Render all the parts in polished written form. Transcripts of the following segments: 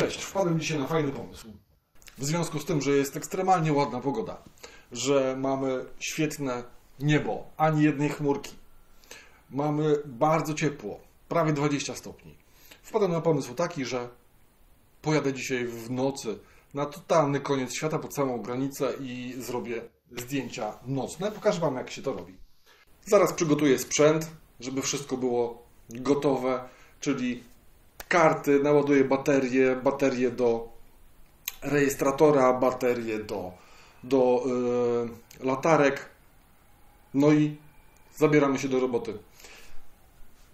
Cześć, wpadłem dzisiaj na fajny pomysł. W związku z tym, że jest ekstremalnie ładna pogoda, że mamy świetne niebo, ani jednej chmurki, mamy bardzo ciepło, prawie 20 stopni. Wpadłem na pomysł taki, że pojadę dzisiaj w nocy na totalny koniec świata pod samą granicę i zrobię zdjęcia nocne. Pokażę Wam, jak się to robi. Zaraz przygotuję sprzęt, żeby wszystko było gotowe, czyli karty, naładuję baterie do rejestratora, baterie do latarek, no i zabieramy się do roboty.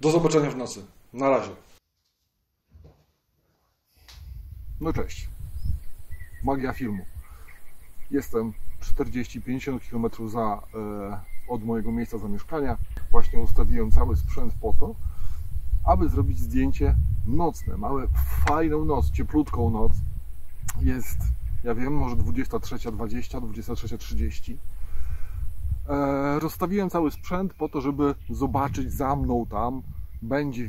Do zobaczenia w nocy. Na razie. No cześć. Magia filmu. Jestem 40-50 km od mojego miejsca zamieszkania. Właśnie ustawiłem cały sprzęt po to, aby zrobić zdjęcie nocne. Mamy fajną noc, cieplutką noc. Jest, ja wiem, może 23:20, 23:30. Rozstawiłem cały sprzęt po to, żeby zobaczyć za mną tam. Będzie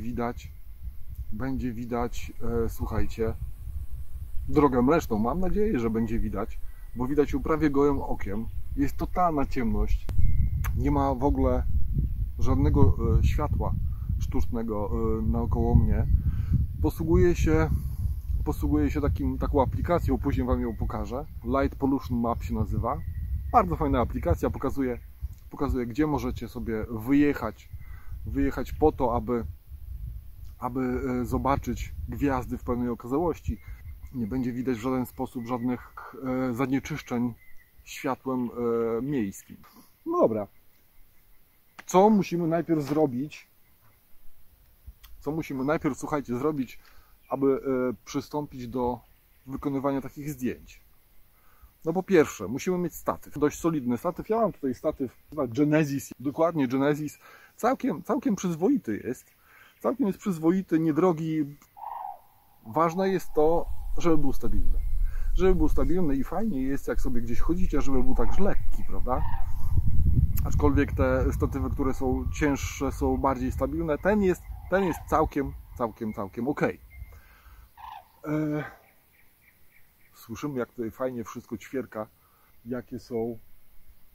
widać, słuchajcie, Drogę Mleczną. Mam nadzieję, że będzie widać, bo widać ją prawie gołym okiem. Jest totalna ciemność. Nie ma w ogóle żadnego światła sztucznego naokoło mnie. Posługuję się taką aplikacją, później Wam ją pokażę. Light Pollution Map się nazywa. Bardzo fajna aplikacja, pokazuje, gdzie możecie sobie wyjechać po to, aby zobaczyć gwiazdy w pełnej okazałości. Nie będzie widać w żaden sposób żadnych zanieczyszczeń światłem miejskim. No dobra. Co musimy najpierw zrobić? Słuchajcie, zrobić, aby przystąpić do wykonywania takich zdjęć? No po pierwsze, musimy mieć statyw. Dość solidny statyw. Ja mam tutaj statyw Genesis. Dokładnie Genesis. Całkiem przyzwoity jest. Całkiem jest przyzwoity, niedrogi. Ważne jest to, żeby był stabilny. Żeby był stabilny i fajnie jest, jak sobie gdzieś chodzicie, żeby był także lekki, prawda? Aczkolwiek te statywy, które są cięższe, są bardziej stabilne. Ten jest całkiem ok. Słyszymy, jak tutaj fajnie wszystko ćwierka,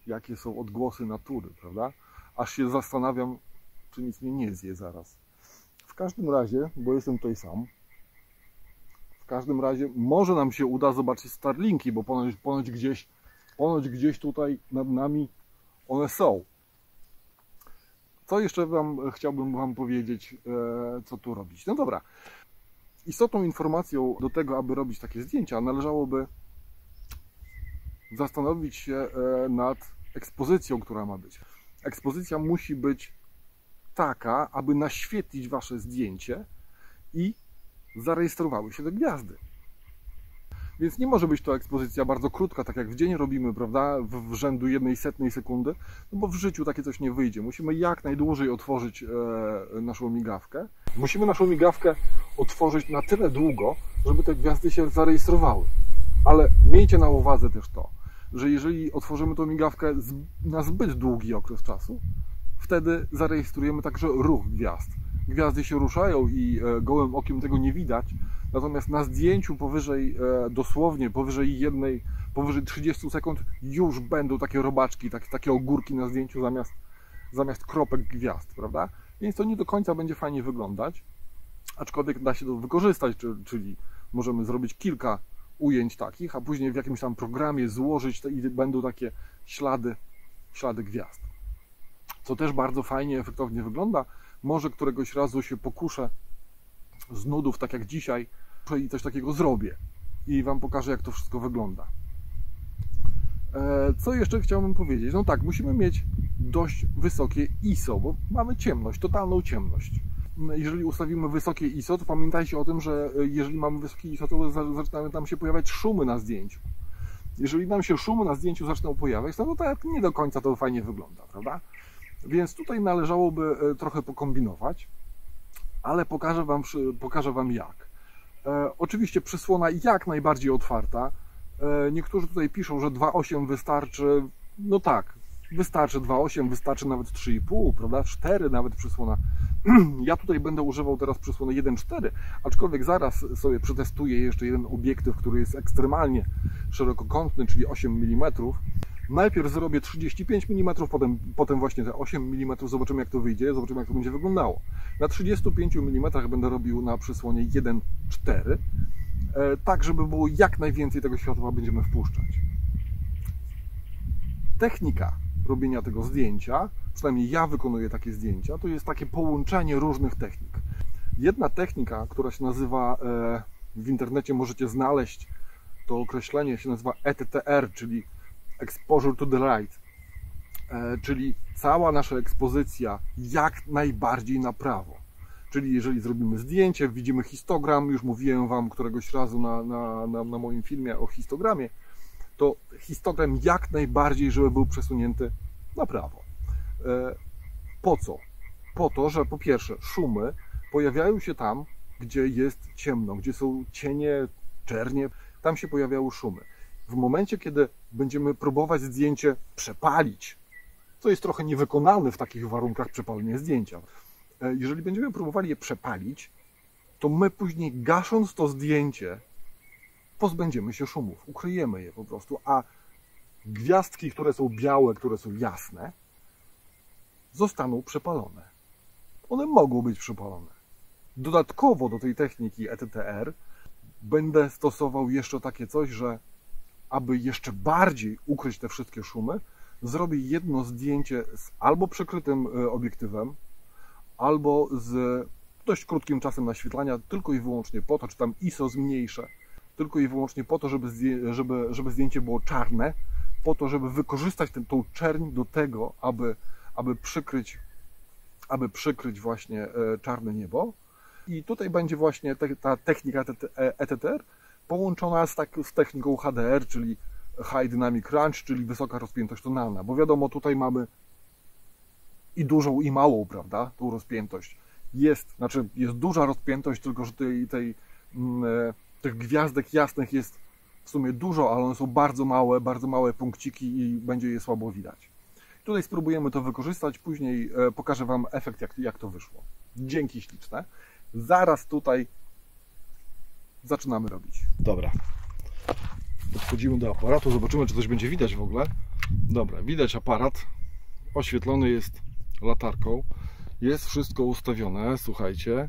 jakie są odgłosy natury, prawda? Aż się zastanawiam, czy nic mnie nie zje zaraz. W każdym razie, bo jestem tutaj sam, może nam się uda zobaczyć Starlinki, bo ponoć gdzieś tutaj nad nami one są. Co jeszcze chciałbym Wam powiedzieć, co tu robić? No dobra. Istotną informacją do tego, aby robić takie zdjęcia, należałoby zastanowić się nad ekspozycją, która ma być. Ekspozycja musi być taka, aby naświetlić Wasze zdjęcie i zarejestrowały się te gwiazdy. Więc nie może być to ekspozycja bardzo krótka, tak jak w dzień robimy, prawda, w rzędu 1/100 sekundy, no bo w życiu takie coś nie wyjdzie. Musimy jak najdłużej otworzyć naszą migawkę. Musimy naszą migawkę otworzyć na tyle długo, żeby te gwiazdy się zarejestrowały. Ale miejcie na uwadze też to, że jeżeli otworzymy tą migawkę na zbyt długi okres czasu, wtedy zarejestrujemy także ruch gwiazd. Gwiazdy się ruszają i gołym okiem tego nie widać, natomiast na zdjęciu dosłownie powyżej 30 sekund już będą takie robaczki, takie ogórki na zdjęciu zamiast kropek gwiazd, prawda? Więc to nie do końca będzie fajnie wyglądać, aczkolwiek da się to wykorzystać, czyli możemy zrobić kilka ujęć takich, a później w jakimś tam programie złożyć i będą takie ślady gwiazd. Co też bardzo fajnie, efektownie wygląda. Może któregoś razu się pokuszę z nudów, tak jak dzisiaj, i coś takiego zrobię i Wam pokażę, jak to wszystko wygląda. Co jeszcze chciałbym powiedzieć? No tak, musimy mieć dość wysokie ISO, bo mamy ciemność, totalną ciemność. Jeżeli ustawimy wysokie ISO, to pamiętajcie o tym, że jeżeli mamy wysokie ISO, to zaczynają nam się pojawiać szumy na zdjęciu. Jeżeli nam się szumy na zdjęciu zaczną pojawiać, to tak nie do końca to fajnie wygląda, prawda? Więc tutaj należałoby trochę pokombinować, ale pokażę Wam jak. Oczywiście przysłona jak najbardziej otwarta. Niektórzy tutaj piszą, że 2.8 wystarczy. No tak, Wystarczy 2,8, wystarczy nawet 3,5, prawda? 4 nawet przysłona. Ja tutaj będę używał teraz przysłony 1,4, aczkolwiek zaraz sobie przetestuję jeszcze jeden obiektyw, który jest ekstremalnie szerokokątny, czyli 8 mm. Najpierw zrobię 35 mm, potem właśnie te 8 mm, zobaczymy jak to wyjdzie, zobaczymy jak to będzie wyglądało. Na 35 mm będę robił na przysłonie 1,4, tak żeby było jak najwięcej tego światła będziemy wpuszczać. Technika robienia tego zdjęcia, przynajmniej ja wykonuję takie zdjęcia, to jest takie połączenie różnych technik. Jedna technika, która się nazywa, w internecie możecie znaleźć to określenie, się nazywa ETTR, czyli Exposure to the Light, czyli cała nasza ekspozycja jak najbardziej na prawo. Czyli jeżeli zrobimy zdjęcie, widzimy histogram, już mówiłem Wam któregoś razu na moim filmie o histogramie, to histogram jak najbardziej, żeby był przesunięty na prawo. Po co? Po to, że po pierwsze szumy pojawiają się tam, gdzie jest ciemno, gdzie są cienie, czernie, tam się pojawiają szumy. W momencie, kiedy będziemy próbować zdjęcie przepalić, co jest trochę niewykonalne w takich warunkach przepalenia zdjęcia, jeżeli będziemy próbowali je przepalić, to my później gasząc to zdjęcie pozbędziemy się szumów, ukryjemy je po prostu, a gwiazdki, które są białe, które są jasne, zostaną przepalone. One mogą być przepalone. Dodatkowo do tej techniki ETTR będę stosował jeszcze takie coś, że aby jeszcze bardziej ukryć te wszystkie szumy, zrobię jedno zdjęcie z albo przykrytym obiektywem, albo z dość krótkim czasem naświetlania, tylko i wyłącznie po to, czy tam ISO zmniejszę, tylko i wyłącznie po to, żeby zdjęcie było czarne, po to, żeby wykorzystać tą czerń do tego, aby przykryć właśnie czarne niebo. I tutaj będzie właśnie ta technika ETTR połączona z techniką HDR, czyli High Dynamic Range, czyli wysoka rozpiętość tonalna, bo wiadomo, tutaj mamy i dużą, i małą, prawda, tą rozpiętość. Jest duża rozpiętość, tylko że tych gwiazdek jasnych jest w sumie dużo, ale one są bardzo małe punkciki i będzie je słabo widać. Tutaj spróbujemy to wykorzystać, później pokażę Wam efekt, jak to wyszło. Dzięki śliczne. Zaraz tutaj zaczynamy robić. Dobra. Podchodzimy do aparatu, zobaczymy, czy coś będzie widać w ogóle. Dobra, widać aparat. Oświetlony jest latarką. Jest wszystko ustawione, słuchajcie.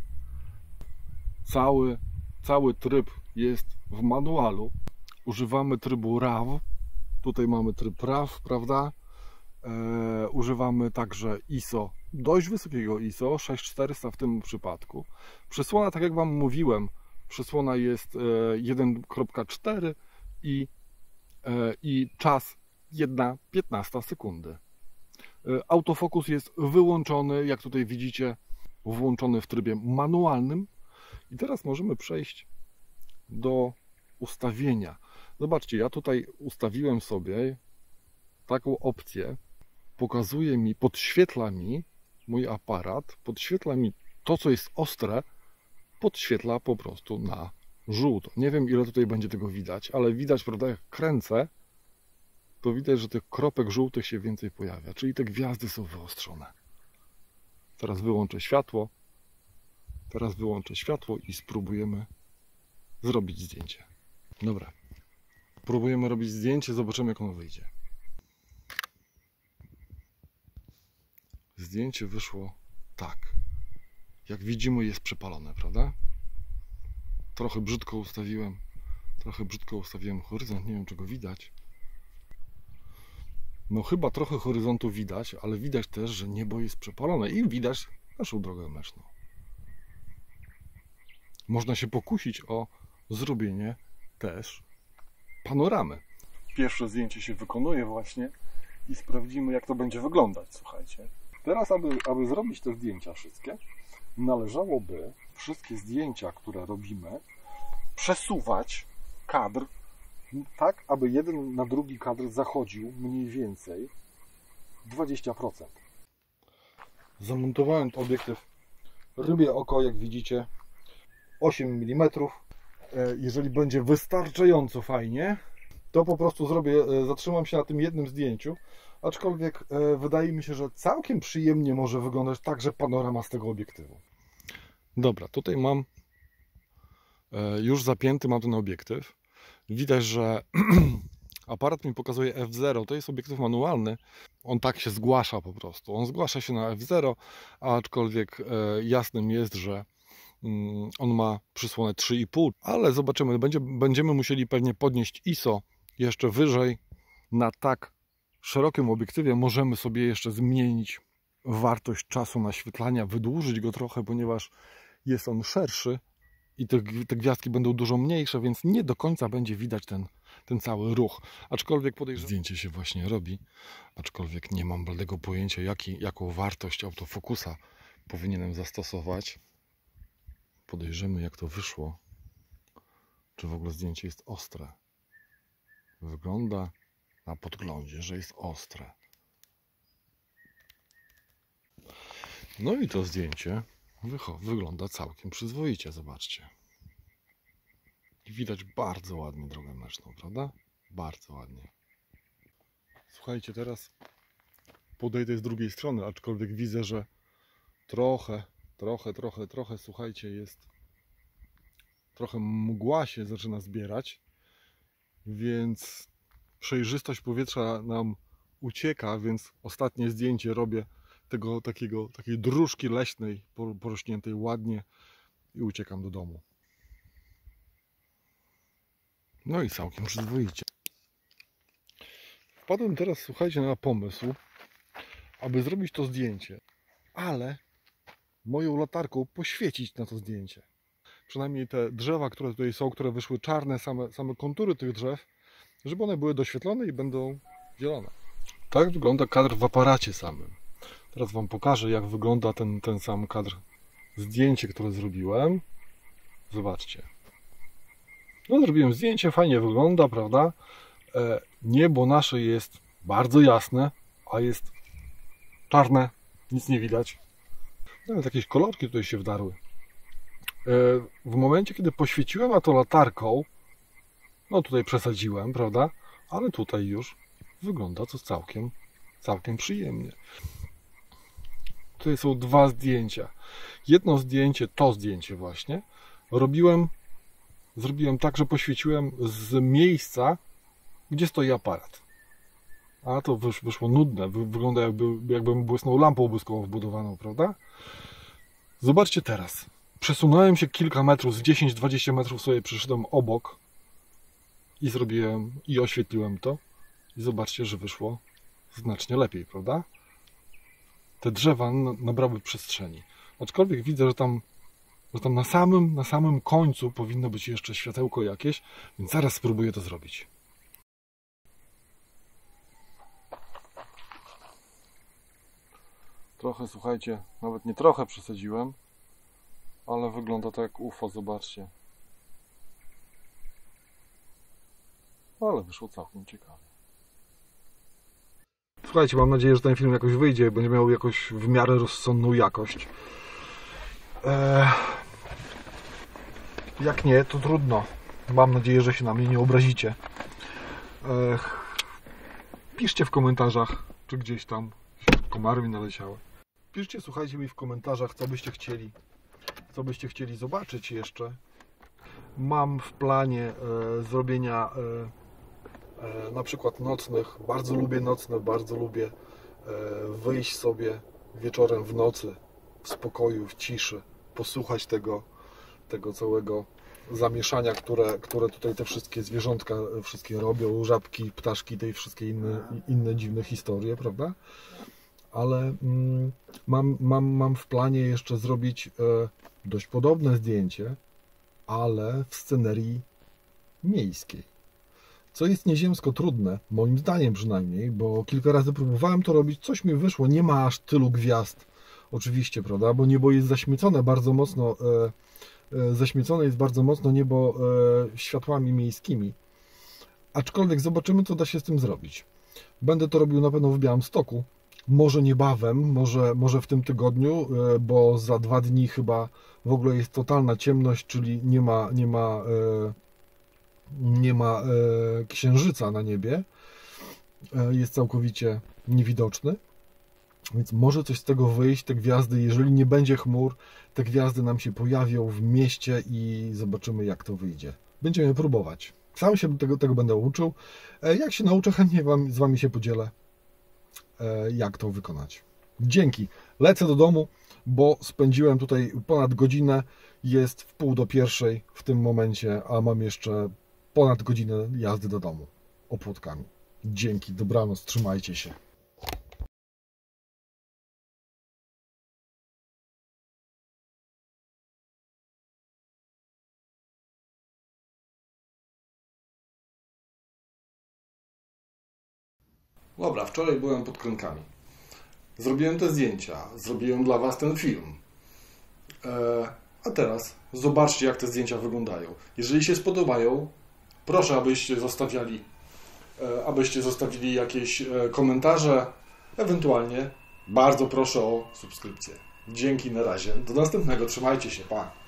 Cały tryb jest w manualu. Używamy trybu RAW. Tutaj mamy tryb RAW, prawda? Używamy także ISO, dość wysokiego ISO, 6400 w tym przypadku. Przysłona, tak jak Wam mówiłem, przysłona jest 1.4 i czas 1/15 sekundy. Autofokus jest wyłączony, jak tutaj widzicie, włączony w trybie manualnym. I teraz możemy przejść do ustawienia. Zobaczcie, ja tutaj ustawiłem sobie taką opcję. Pokazuje mi, podświetla mi mój aparat, podświetla mi to, co jest ostre, podświetla po prostu na żółto. Nie wiem, ile tutaj będzie tego widać, ale widać, prawda, jak kręcę, to widać, że tych kropek żółtych się więcej pojawia, czyli te gwiazdy są wyostrzone. Teraz wyłączę światło. I spróbujemy zrobić zdjęcie. Dobra. Próbujemy robić zdjęcie, zobaczymy, jak ono wyjdzie. Zdjęcie wyszło tak. Jak widzimy, jest przepalone, prawda? Trochę brzydko ustawiłem horyzont, nie wiem, czego widać. No chyba trochę horyzontu widać, ale widać też, że niebo jest przepalone i widać naszą drogę mleczną. Można się pokusić o zrobienie też panoramy. Pierwsze zdjęcie się wykonuje właśnie i sprawdzimy, jak to będzie wyglądać, słuchajcie. Teraz, aby zrobić te zdjęcia wszystkie, należałoby wszystkie zdjęcia, które robimy, przesuwać kadr tak, aby jeden na drugi kadr zachodził mniej więcej 20%. Zamontowałem to obiektyw rybie oko, jak widzicie, 8 mm. Jeżeli będzie wystarczająco fajnie, to po prostu zatrzymam się na tym jednym zdjęciu, aczkolwiek wydaje mi się, że całkiem przyjemnie może wyglądać także panorama z tego obiektywu. Dobra, tutaj mam już zapięty mam ten obiektyw. Widać, że aparat mi pokazuje f0, to jest obiektyw manualny. On tak się zgłasza po prostu. On zgłasza się na f0, aczkolwiek jasnym jest, że on ma przysłonę 3,5, ale zobaczymy, będziemy musieli pewnie podnieść ISO jeszcze wyżej. Na tak szerokim obiektywie możemy sobie jeszcze zmienić wartość czasu naświetlania, wydłużyć go trochę, ponieważ jest on szerszy i te gwiazdki będą dużo mniejsze, więc nie do końca będzie widać ten cały ruch. Aczkolwiek podejrzewam, zdjęcie się właśnie robi, aczkolwiek nie mam bladego pojęcia, jaką wartość autofokusa powinienem zastosować. Podejrzymy, jak to wyszło. Czy w ogóle zdjęcie jest ostre. Wygląda na podglądzie, że jest ostre. No i to zdjęcie wygląda całkiem przyzwoicie, zobaczcie. Widać bardzo ładnie drogę mleczną, prawda? Bardzo ładnie. Słuchajcie, teraz podejdę z drugiej strony, aczkolwiek widzę, że trochę, słuchajcie, jest trochę mgła się zaczyna zbierać, więc przejrzystość powietrza nam ucieka, więc ostatnie zdjęcie robię takiej dróżki leśnej, porośniętej ładnie i uciekam do domu. No i całkiem przyzwoicie. Wpadłem teraz, słuchajcie, na pomysł, aby zrobić to zdjęcie, ale moją latarką poświecić na to zdjęcie. Przynajmniej te drzewa, które tutaj są, które wyszły czarne, same kontury tych drzew, żeby one były doświetlone i będą zielone. Tak wygląda kadr w aparacie samym. Teraz Wam pokażę, jak wygląda ten sam kadr, zdjęcie, które zrobiłem. Zobaczcie. No, zrobiłem zdjęcie, fajnie wygląda, prawda? Niebo nasze jest bardzo jasne, a jest czarne, nic nie widać. Nawet jakieś kolorki tutaj się wdarły. W momencie, kiedy poświeciłem na to latarką, no tutaj przesadziłem, prawda? Ale tutaj już wygląda to całkiem przyjemnie. Tutaj są dwa zdjęcia. Jedno zdjęcie, to zdjęcie właśnie, zrobiłem tak, że poświeciłem z miejsca, gdzie stoi aparat. A to wyszło nudne. Wygląda jakbym błysnął lampą błyskową wbudowaną, prawda? Zobaczcie teraz. Przesunąłem się kilka metrów, z 10-20 metrów sobie przyszedłem obok i oświetliłem to. I zobaczcie, że wyszło znacznie lepiej, prawda? Te drzewa nabrały przestrzeni. Aczkolwiek widzę, że tam na samym końcu powinno być jeszcze światełko jakieś, więc zaraz spróbuję to zrobić. Trochę, słuchajcie, nawet nie trochę przesadziłem, ale wygląda to jak UFO, zobaczcie. Ale wyszło całkiem ciekawie. Słuchajcie, mam nadzieję, że ten film jakoś wyjdzie i będzie miał jakoś w miarę rozsądną jakość. Jak nie, to trudno. Mam nadzieję, że się na mnie nie obrazicie. Piszcie w komentarzach, czy gdzieś tam komary mi naleciały. Piszcie, słuchajcie mi w komentarzach, co byście chcieli zobaczyć jeszcze. Mam w planie zrobienia na przykład nocnych. Bardzo lubię nocne, bardzo lubię wyjść sobie wieczorem w nocy, w spokoju, w ciszy, posłuchać tego całego zamieszania, które tutaj te wszystkie zwierzątka wszystkie robią, żabki, ptaszki, te wszystkie inne dziwne historie, prawda? Ale mam w planie jeszcze zrobić dość podobne zdjęcie, ale w scenerii miejskiej. Co jest nieziemsko trudne, moim zdaniem przynajmniej, bo kilka razy próbowałem to robić, coś mi wyszło, nie ma aż tylu gwiazd, oczywiście, prawda, bo niebo jest zaśmiecone bardzo mocno, zaśmiecone jest bardzo mocno niebo światłami miejskimi. Aczkolwiek zobaczymy, co da się z tym zrobić. Będę to robił na pewno w Białymstoku, może niebawem, może w tym tygodniu, bo za 2 dni chyba w ogóle jest totalna ciemność, czyli nie ma księżyca na niebie. jest całkowicie niewidoczny, więc może coś z tego wyjść. Te gwiazdy, jeżeli nie będzie chmur, te gwiazdy nam się pojawią w mieście i zobaczymy, jak to wyjdzie. Będziemy próbować. Sam się tego będę uczył. Jak się nauczę, chętnie z Wami się podzielę, jak to wykonać. Dzięki. Lecę do domu, bo spędziłem tutaj ponad godzinę. Jest w 12:30 w tym momencie, a mam jeszcze ponad godzinę jazdy do domu opłotkami. Dzięki, dobranoc, trzymajcie się. Dobra, wczoraj byłem pod Krynkami. Zrobiłem te zdjęcia, zrobiłem dla Was ten film. A teraz zobaczcie, jak te zdjęcia wyglądają. Jeżeli się spodobają, proszę, abyście zostawili jakieś komentarze, ewentualnie bardzo proszę o subskrypcję. Dzięki, na razie. Do następnego, trzymajcie się, pa!